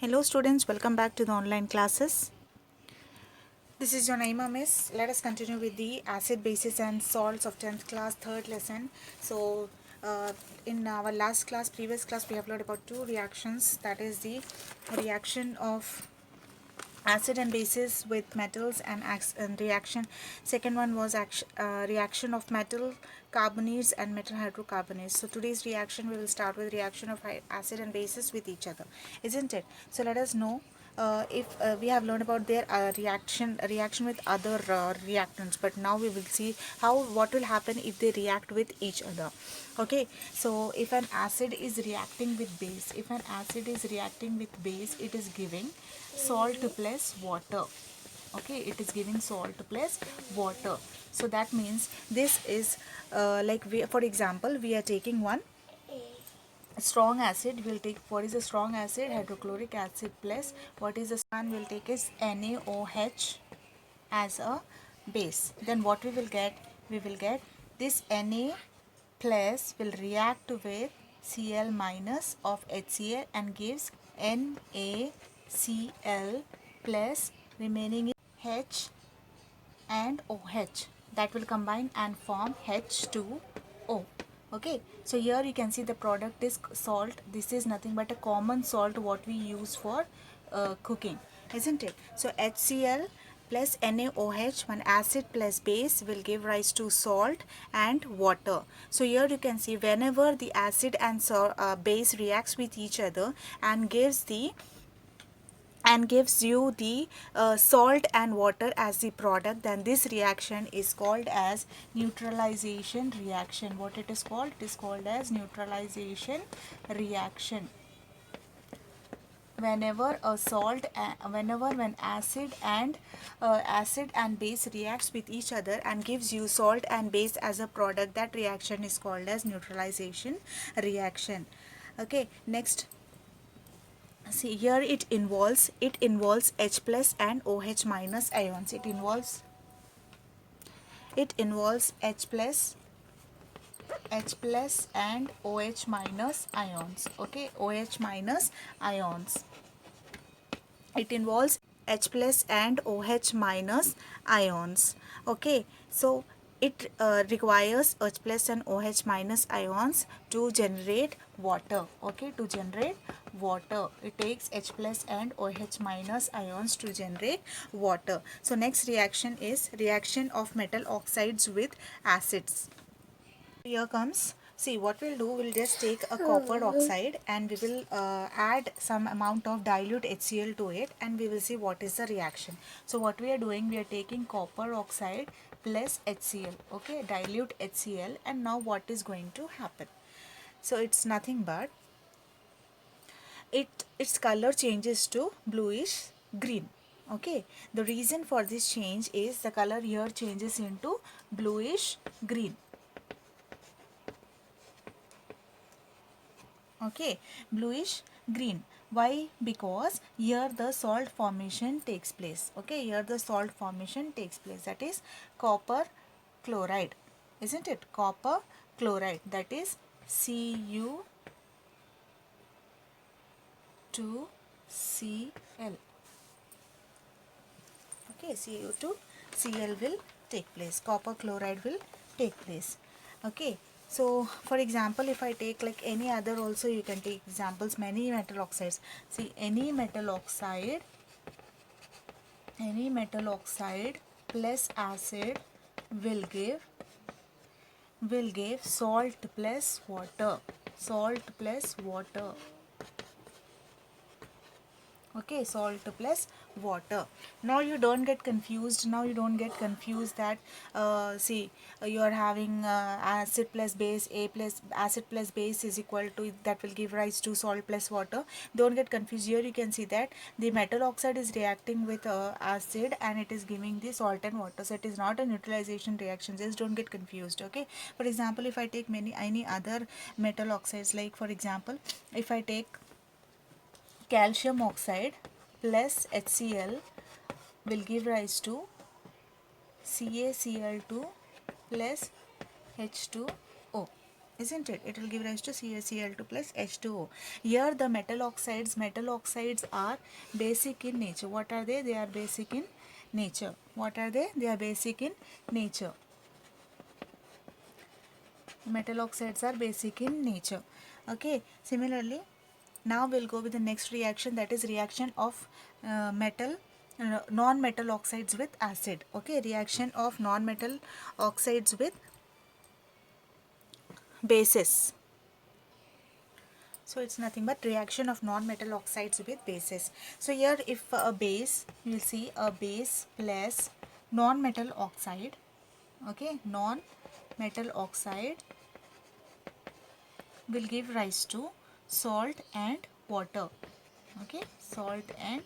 Hello students, welcome back to the online classes. This is your Naima Miss. Let us continue with the acid, bases and salts of 10th class, third lesson. So in our last class, previous class, we have learned about two reactions. That is the reaction of acid and bases with metals and reaction. Second one was reaction of metal carbonates and metal hydrocarbonates. So today's reaction, we will start with reaction of acid and bases with each other, isn't it? So let us know if we have learned about their reaction with other reactants, but now we will see how what will happen if they react with each other. Okay, so if an acid is reacting with base, it is giving salt plus water. Okay, it is giving salt plus water. So that means this is for example, we are taking one strong acid. We'll take, what is a strong acid? Hydrochloric acid plus what is the one we'll take is NaOH as a base. Then what we will get? We will get this Na plus will react with Cl minus of HCl and gives NaCl plus, remaining is H and OH, that will combine and form H2O. Okay, so here you can see the product is salt. This is nothing but a common salt what we use for cooking, isn't it? So HCl plus NaOH, one acid plus base, will give rise to salt and water. So here you can see whenever the acid and base reacts with each other and gives you the salt and water as the product, then this reaction is called as neutralization reaction. What it is called? It is called as neutralization reaction. Whenever when acid and base reacts with each other and gives you salt and base as a product, that reaction is called as neutralization reaction. Okay, next, see here it involves H plus and OH minus ions. It involves H plus and OH minus ions. Okay, OH minus ions. It involves H plus and OH minus ions. Okay, so it requires H plus and OH minus ions to generate water. Okay, to generate water, it takes H plus and OH minus ions to generate water. So next reaction is reaction of metal oxides with acids. Here comes, see what we'll do, we'll just take a copper oxide and we will add some amount of dilute HCl to it and we will see what is the reaction. So what we are doing, we are taking copper oxide plus HCl, okay, dilute HCl, and now what is going to happen? So it's nothing but its color changes to bluish green. Okay, the reason for this change is the color here changes into bluish green. Okay, bluish green. Why? Because here the salt formation takes place. Okay, here the salt formation takes place, that is copper chloride, isn't it? Copper chloride, that is Cu2Cl. Okay, Cu2Cl will take place, copper chloride will take place. Okay, so for example, if I take like any other, also you can take examples, many metal oxides. See, any metal oxide plus acid will give salt plus water. Okay, salt plus water. Now you don't get confused. That see, you are having acid plus base, acid plus base is equal to, that will give rise to salt plus water. Don't get confused. Here you can see that the metal oxide is reacting with acid and it is giving the salt and water. So it is not a neutralization reaction. Just don't get confused. Okay, for example, if I take any other metal oxides, like for example, if I take calcium oxide plus HCl, will give rise to CaCl2 plus H2O. isn't it? It will give rise to CaCl2 plus H2O. Here the metal oxides are basic in nature. What are they? They are basic in nature. What are they? They are basic in nature. Metal oxides are basic in nature. Okay, similarly, now we'll go with the next reaction, that is reaction of non-metal oxides with acid. Okay, reaction of non-metal oxides with bases. So it's nothing but reaction of non-metal oxides with bases. So here if a base, you will see a base plus non-metal oxide, okay, non-metal oxide will give rise to salt and water. Okay, salt and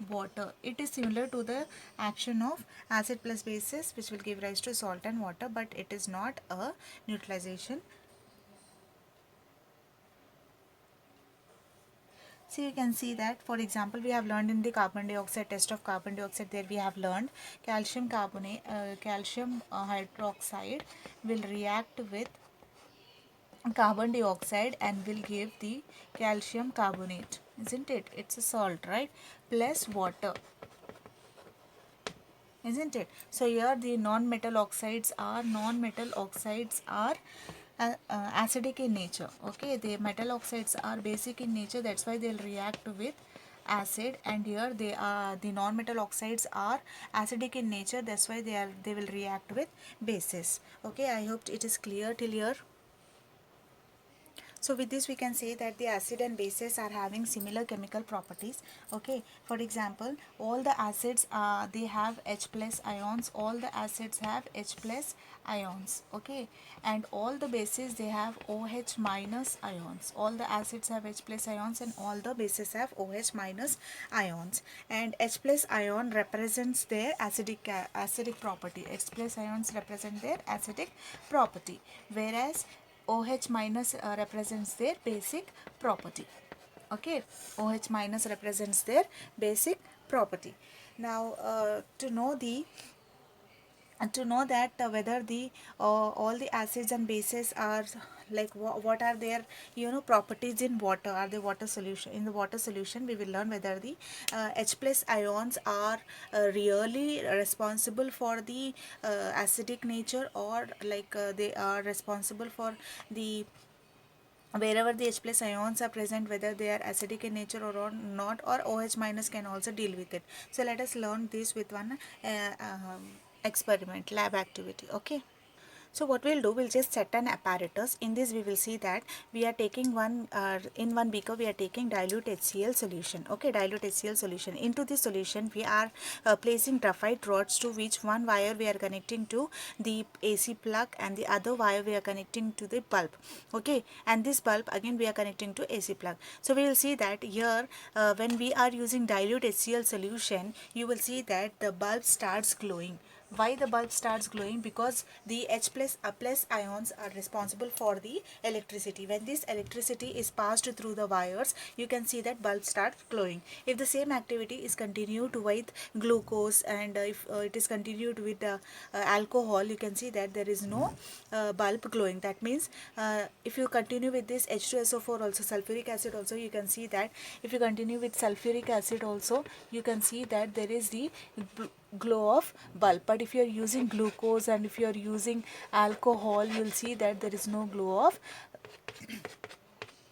water. It is similar to the action of acid plus bases, which will give rise to salt and water, but it is not a neutralization. So you can see that, for example, we have learned in the carbon dioxide test of carbon dioxide, there we have learned calcium carbonate, calcium hydroxide will react with carbon dioxide and will give the calcium carbonate, isn't it? It's a salt, right? Plus water, isn't it? So here the non-metal oxides are acidic in nature. Okay, the metal oxides are basic in nature, that's why they'll react with acid, and here they are, the non-metal oxides are acidic in nature, that's why they will react with bases. Okay, I hope it is clear till here. So with this we can say that the acid and bases are having similar chemical properties. Okay, for example, all the acids they have H plus ions, all the acids have H plus ions. Okay, and all the bases they have OH minus ions. All the acids have H plus ions and all the bases have OH minus ions, and H plus ion represents their acidic property. H plus ions represent their acidic property, whereas OH minus represents their basic property. Okay, OH minus represents their basic property. Now to know that whether the all the acids and bases are like what are their properties in water, are the water solution, in the water solution we will learn whether the H plus ions are really responsible for the acidic nature, or like they are responsible for the wherever the H plus ions are present, whether they are acidic in nature or not, or OH minus can also deal with it. So let us learn this with one experiment, lab activity. Okay. So what we'll do, we'll just set an apparatus. In this we will see that we are taking in one beaker we are taking dilute HCl solution. Okay, dilute HCl solution. Into this solution we are placing graphite rods, to which one wire we are connecting to the AC plug and the other wire we are connecting to the bulb. Okay, and this bulb again we are connecting to AC plug. So we will see that here when we are using dilute HCl solution, you will see that the bulb starts glowing. Why the bulb starts glowing? Because the H plus ions are responsible for the electricity. When this electricity is passed through the wires, you can see that bulb starts glowing. If the same activity is continued with glucose, and if it is continued with alcohol, you can see that there is no bulb glowing. That means if you continue with this H2SO4 also, sulfuric acid also, you can see that if you continue with sulfuric acid also, you can see that there is the glow of bulb. But if you are using glucose and if you are using alcohol, you will see that there is no glow of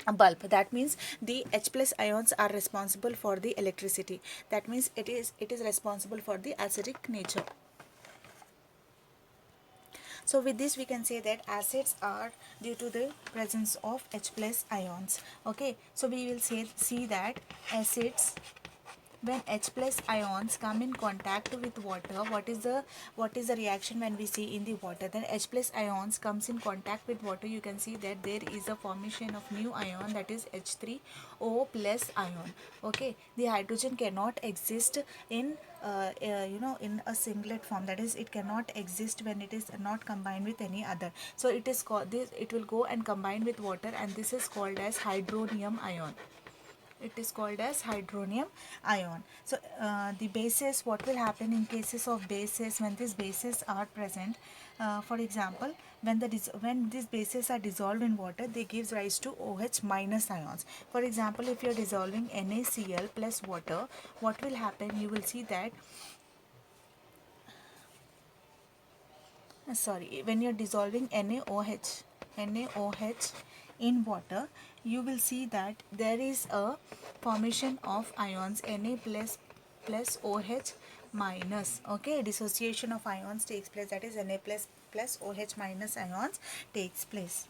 a bulb. That means the H plus ions are responsible for the electricity. That means it is responsible for the acidic nature. So with this we can say that acids are due to the presence of H plus ions. Okay, so we will see that acids, when H plus ions come in contact with water, what is the reaction when we see in the water? Then H plus ions comes in contact with water, you can see that there is a formation of new ion, that is H3O plus ion. Okay, the hydrogen cannot exist in in a singlet form, that is it cannot exist when it is not combined with any other. So it is called this, it will go and combine with water, and this is called as hydronium ion. it is called as hydronium ion. So the bases, what will happen in cases of bases when these bases are present, for example, when these bases are dissolved in water, they gives rise to OH minus ions. For example, if you are dissolving NaCl plus water, what will happen, you will see that when you're dissolving NaOH in water, you will see that there is a formation of ions Na plus OH minus. Okay, dissociation of ions takes place, that is Na plus OH minus ions takes place.